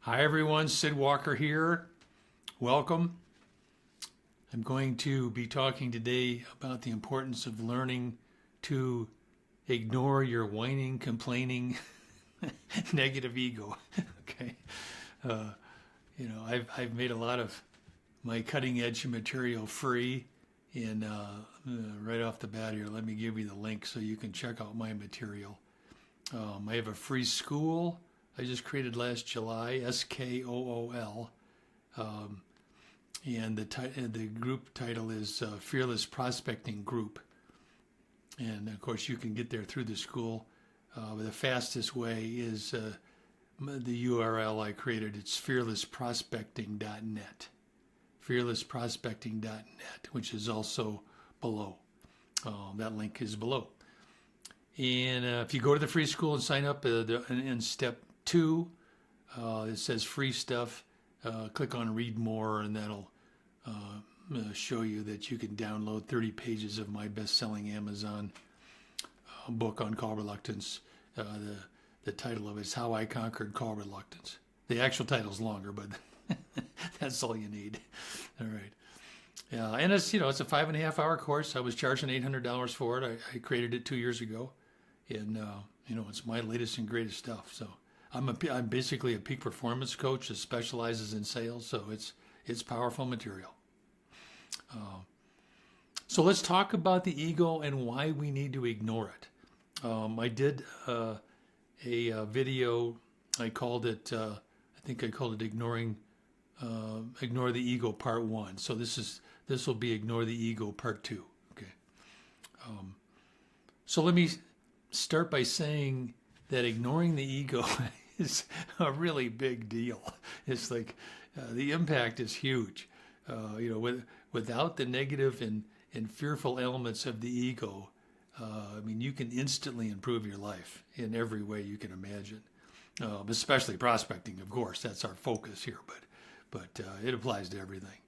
Hi everyone, Sid Walker here. Welcome. I'm going to be talking today about the importance of learning to ignore your whining, complaining, negative ego. Okay. Uh, I've made a lot of my cutting edge material free. And right off the bat here, let me give you the link so you can check out my material. I have a free Skool I just created last July, Skool, and the group title is Fearless Prospecting Group. And of course, you can get there through the Skool. But the fastest way is the URL I created. It's fearlessprospecting.net, fearlessprospecting.net, which is also below. That link is below. And if you go to the free Skool and sign up in step 2, it says free stuff. Click on read more, and that'll show you that you can download 30 pages of my best-selling Amazon book on call reluctance. The title of it is How I Conquered Call Reluctance. The actual title's longer, but that's all you need. All right. Yeah, and it's a 5.5-hour course. I was charging $800 for it. I created it 2 years ago, and it's my latest and greatest stuff. So I'm basically a peak performance coach that specializes in sales. So it's powerful material. So let's talk about the ego and why we need to ignore it. I did a video. I think I called it Ignore the Ego Part 1. So this will be Ignore the Ego Part 2. Okay. So let me start by saying that ignoring the ego is a really big deal. It's like the impact is huge. Without the negative and fearful elements of the ego, you can instantly improve your life in every way you can imagine. Especially prospecting, of course. That's our focus here, but it applies to everything.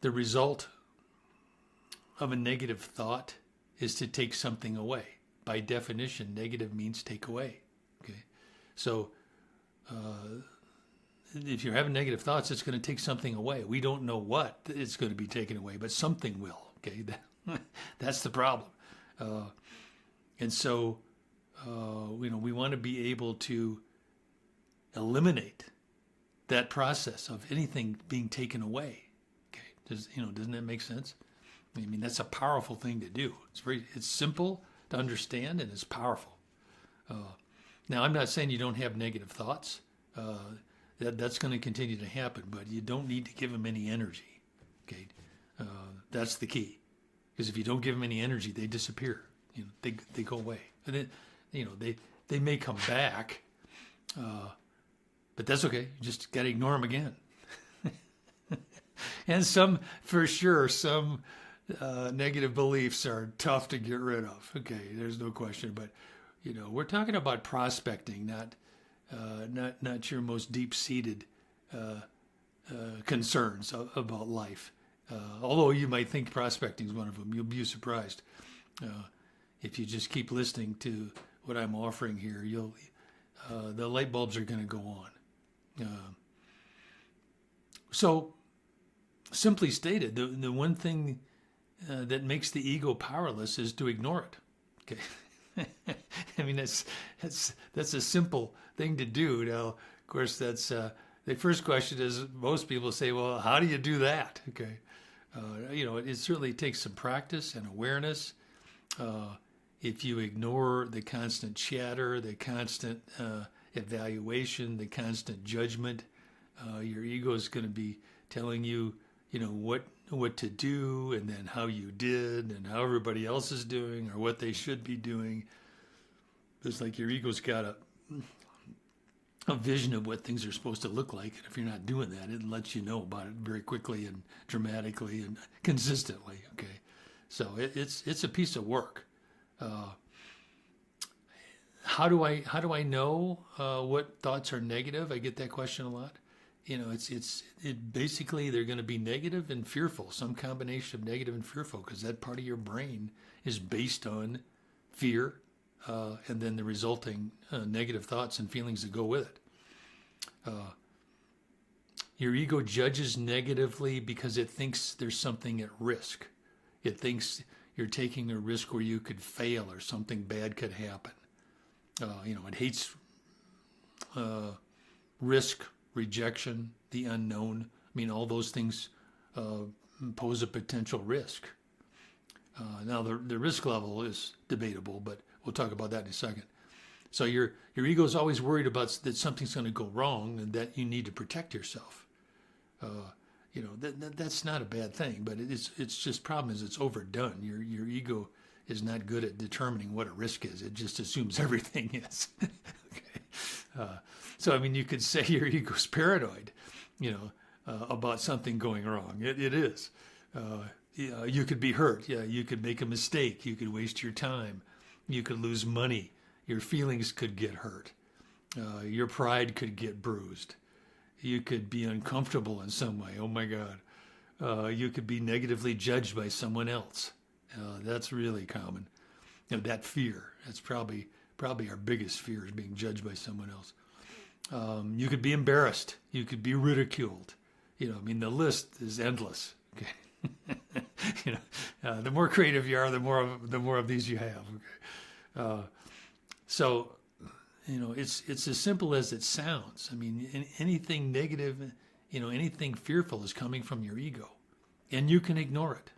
The result of a negative thought is to take something away. By definition, negative means take away. Okay, so if you're having negative thoughts, it's going to take something away. We don't know what it's going to be taken away, but something will. Okay, that's the problem. And so we want to be able to eliminate that process of anything being taken away. Okay, doesn't that make sense? That's a powerful thing to do. It's simple to understand, and it's powerful. Now, I'm not saying you don't have negative thoughts. That's going to continue to happen, but you don't need to give them any energy. Okay, that's the key. Because if you don't give them any energy, they disappear. They go away, and then they may come back, but that's okay. You just got to ignore them again. And some negative beliefs are tough to get rid of. Okay, there's no question. But we're talking about prospecting, not your most deep-seated concerns about life. Although you might think prospecting is one of them, you'll be surprised if you just keep listening to what I'm offering here. The light bulbs are going to go on. So, simply stated, the one thing that makes the ego powerless is to ignore it. Okay, that's a simple thing to do. Now, of course, that's the first question is most people say, well, how do you do that? Okay, it certainly takes some practice and awareness. If you ignore the constant chatter, the constant evaluation, the constant judgment, your ego is going to be telling you, what to do, and then how you did, and how everybody else is doing, or what they should be doing. It's like your ego's got a vision of what things are supposed to look like, and if you're not doing that, it lets you know about it very quickly and dramatically and consistently. Okay, so it's a piece of work. How do I know what thoughts are negative? I get that question a lot. It basically they're going to be negative and fearful, some combination of negative and fearful, because that part of your brain is based on fear, and then the resulting negative thoughts and feelings that go with it. Uh, your ego judges negatively because it thinks there's something at risk. It thinks you're taking a risk where you could fail or something bad could happen. It hates risk, rejection, the unknown. I mean, all those things pose a potential risk. Now, the risk level is debatable, but we'll talk about that in a second. So your ego is always worried about that something's going to go wrong and that you need to protect yourself. That's not a bad thing, but it's just problem is it's overdone. Your ego is not good at determining what a risk is. It just assumes everything is. Okay. So I mean, you could say your ego's paranoid, about something going wrong. It is. You could be hurt. Yeah, you could make a mistake. You could waste your time. You could lose money. Your feelings could get hurt. Your pride could get bruised. You could be uncomfortable in some way. Oh my God. You could be negatively judged by someone else. That's really common. That fear. That's probably our biggest fear, is being judged by someone else. You could be embarrassed. You could be ridiculed. The list is endless. Okay. The more creative you are, the more of these you have. Okay. So, it's as simple as it sounds. I mean, anything negative, anything fearful is coming from your ego, and you can ignore it.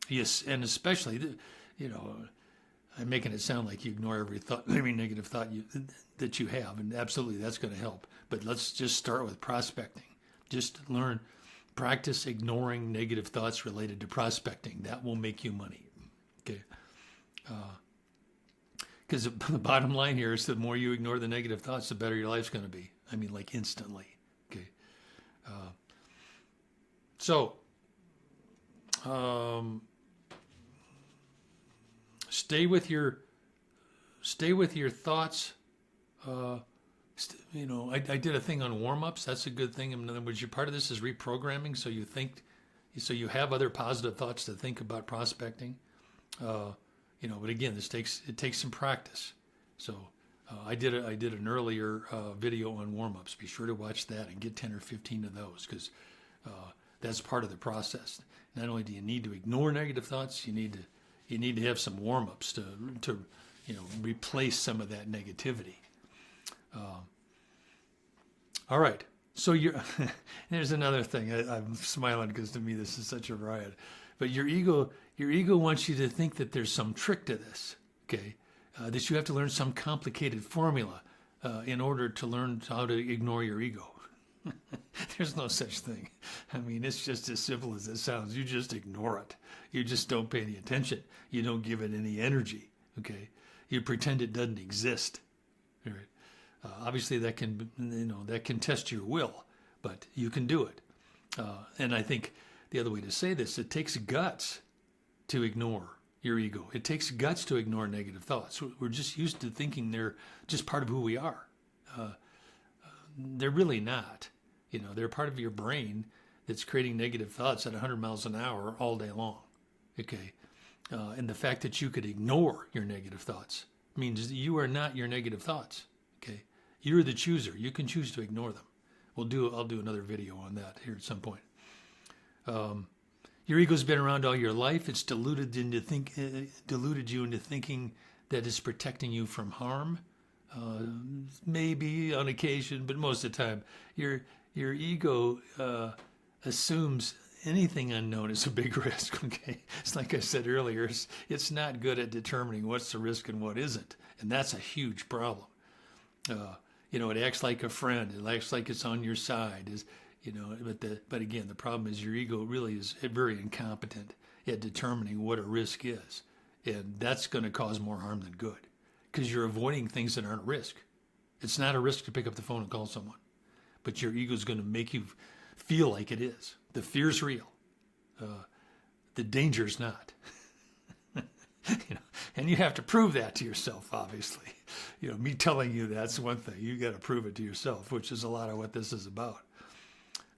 Yes, and especially, I'm making it sound like you ignore every negative thought that you have, and absolutely that's going to help. But let's just start with prospecting. Just practice ignoring negative thoughts related to prospecting. That will make you money. Okay. Because the bottom line here is the more you ignore the negative thoughts, the better your life's going to be. I mean, like instantly. Okay. Stay with your thoughts. I did a thing on warm-ups. That's a good thing. In other words, part of this is reprogramming, so you have other positive thoughts to think about prospecting. But again, it takes some practice. So I did an earlier video on warm-ups. Be sure to watch that and get 10 or 15 of those, because that's part of the process. Not only do you need to ignore negative thoughts, you need to have some warm-ups to replace some of that negativity. All right. So there's another thing. I'm smiling because to me this is such a riot. But your ego wants you to think that there's some trick to this. Okay, that you have to learn some complicated formula in order to learn how to ignore your ego. There's no such thing. I mean, it's just as simple as it sounds. You just ignore it. You just don't pay any attention. You don't give it any energy. Okay, you pretend it doesn't exist. All right. Obviously, that can test your will, but you can do it. And I think the other way to say this, it takes guts to ignore your ego. It takes guts to ignore negative thoughts. We're just used to thinking they're just part of who we are. They're really not. They're part of your brain that's creating negative thoughts at 100 miles an hour all day long. Okay, and the fact that you could ignore your negative thoughts means that you are not your negative thoughts. Okay, you're the chooser. You can choose to ignore them. I'll do another video on that here at some point. Your ego's been around all your life. It's deluded you into thinking that it's protecting you from harm. Maybe on occasion, but most of the time, your ego assumes anything unknown is a big risk. Okay, it's like I said earlier. It's not good at determining what's the risk and what isn't, and that's a huge problem. It acts like a friend. It acts like it's on your side. But again, the problem is your ego really is very incompetent at determining what a risk is, and that's going to cause more harm than good, because you're avoiding things that aren't a risk. It's not a risk to pick up the phone and call someone, but your ego is going to make you feel like it is. The fear's real. The danger's not. And you have to prove that to yourself, obviously. Me telling you that's one thing. You got to prove it to yourself, which is a lot of what this is about.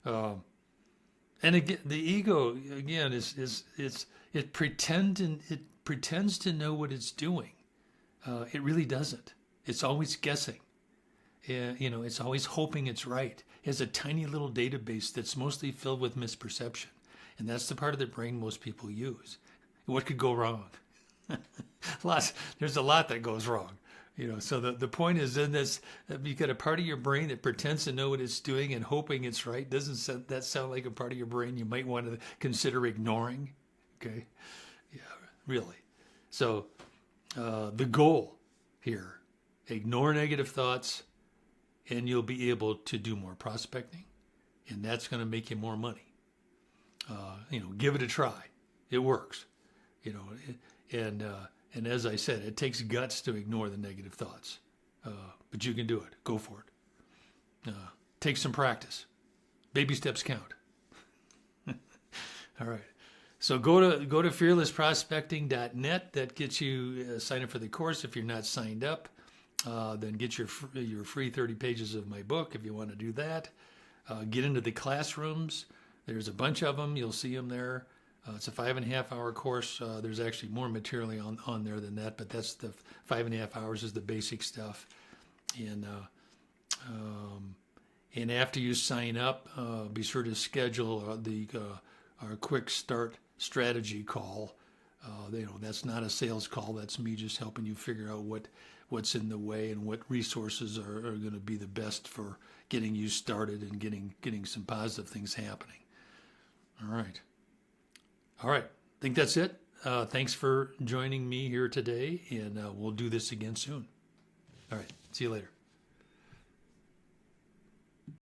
And again, the ego again it pretends to know what it's doing. It really doesn't. It's always guessing. It's always hoping it's right. It has a tiny little database that's mostly filled with misperception. And that's the part of the brain most people use. What could go wrong? There's a lot that goes wrong. So the point is in this, you've got a part of your brain that pretends to know what it's doing and hoping it's right. Doesn't that sound like a part of your brain you might want to consider ignoring? Okay. Yeah, really. So the goal here, ignore negative thoughts, and you'll be able to do more prospecting, and that's going to make you more money. Give it a try. It works. And as I said, it takes guts to ignore the negative thoughts, but you can do it. Go for it. Take some practice. Baby steps count. All right. So go to fearlessprospecting.net. That gets you signed up for the course. If you're not signed up, then get your free 30 pages of my book if you want to do that. Get into the classrooms. There's a bunch of them. You'll see them there. It's a 5.5 hour course. There's actually more material on there than that, but that's the 5.5 hours is the basic stuff. And after you sign up, be sure to schedule our quick start strategy call. That's not a sales call. That's me just helping you figure out what's in the way and what resources are going to be the best for getting you started and getting some positive things happening. All right. I think that's it. Thanks for joining me here today, and we'll do this again soon. All right. See you later.